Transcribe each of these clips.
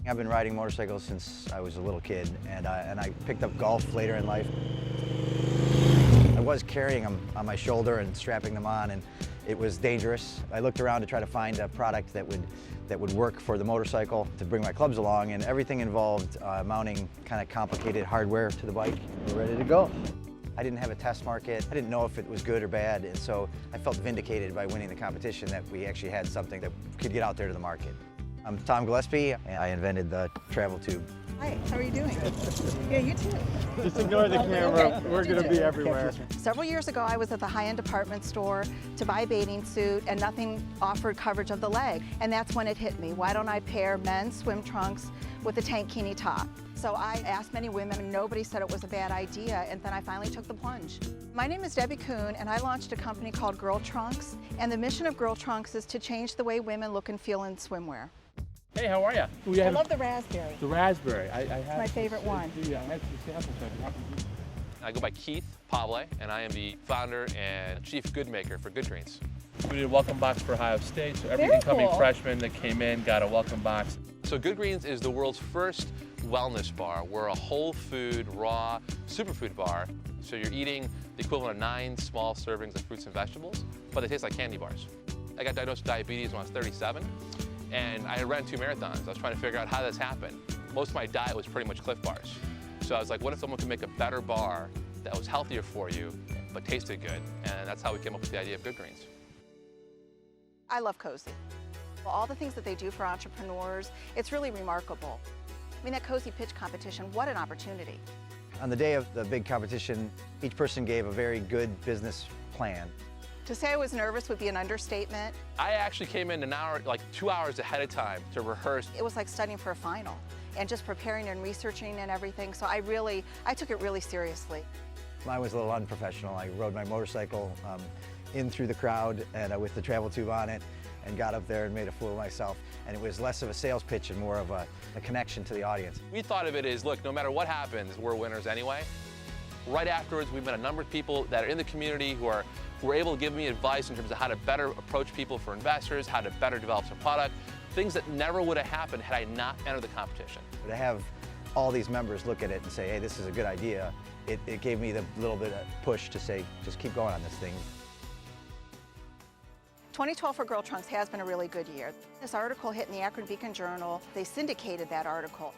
I've been riding motorcycles since I was a little kid, and I picked up golf later in life. I was carrying them on my shoulder and strapping them on, and it was dangerous. I looked around to try to find a product that would work for the motorcycle to bring my clubs along, and everything involved mounting kind of complicated hardware to the bike. We're ready to go. I didn't have a test market. I didn't know if it was good or bad, and so I felt vindicated by winning the competition that we actually had something that could get out there to the market. I'm Tom Gillespie, and I invented the travel tube. Hi, how are you doing? Yeah, you too. Just ignore the camera. We're going to be everywhere. Several years ago, I was at the high-end department store to buy a bathing suit, and nothing offered coverage of the leg. And that's when it hit me. Why don't I pair men's swim trunks with a tankini top? So I asked many women, and nobody said it was a bad idea, and then I finally took the plunge. My name is Debbie Kuhn, and I launched a company called Girl Trunks. And the mission of Girl Trunks is to change the way women look and feel in swimwear. Hey, how are you? I love the raspberry. The raspberry. I have It's my favorite one. Yeah, I have some samples. I go by Keith Pavle, and I am the founder and chief good maker for Good Greens. We did a welcome box for Ohio State, so every Very incoming cool. freshman that came in got a welcome box. So Good Greens is the world's first wellness bar. We're a whole food, raw, superfood bar. So you're eating the equivalent of 9 small servings of fruits and vegetables, but they taste like candy bars. I got diagnosed with diabetes when I was 37. And I ran 2 marathons. I was trying to figure out how this happened. Most of my diet was pretty much Cliff Bars. So I was like, what if someone could make a better bar that was healthier for you, but tasted good? And that's how we came up with the idea of Good Greens. I love Cose. All the things that they do for entrepreneurs, it's really remarkable. I mean, that Cose pitch competition, what an opportunity. On the day of the big competition, each person gave a very good business plan. To say I was nervous would be an understatement. I actually came in an hour, like 2 hours ahead of time to rehearse. It was like studying for a final and just preparing and researching and everything. So I took it really seriously. I was a little unprofessional. I rode my motorcycle in through the crowd and with the travel tube on it, and got up there and made a fool of myself. And it was less of a sales pitch and more of a connection to the audience. We thought of it as, look, no matter what happens, we're winners anyway. Right afterwards, we met a number of people that are in the community who were able to give me advice in terms of how to better approach people for investors, how to better develop some product, things that never would have happened had I not entered the competition. To have all these members look at it and say, hey, this is a good idea, it gave me the little bit of push to say, just keep going on this thing. 2012 for Girl Trunks has been a really good year. This article hit in the Akron Beacon Journal. They syndicated that article.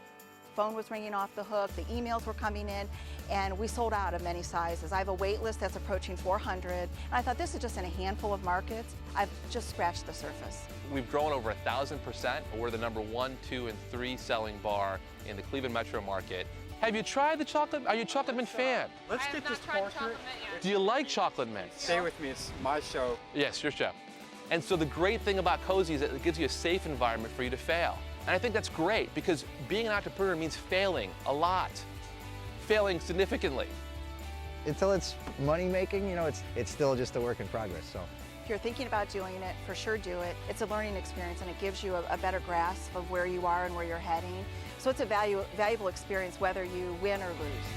Phone was ringing off the hook, the emails were coming in, and we sold out of many sizes. I have a wait list that's approaching 400, and I thought this is just in a handful of markets. I've just scratched the surface. We've grown over 1,000%. We're the number 1, 2, and 3 selling bar in the Cleveland metro market. Have you tried the chocolate? Are you a chocolate mint fan? Let's get this portrait. Do you like chocolate mint? Stay with me, it's my show. Yes, your show. And so the great thing about Cose is that it gives you a safe environment for you to fail. And I think that's great because being an entrepreneur means failing a lot, failing significantly. Until it's money making, you know, it's still just a work in progress. So If you're thinking about doing it, for sure do it. It's a learning experience and it gives you a better grasp of where you are and where you're heading. So it's a valuable experience whether you win or lose.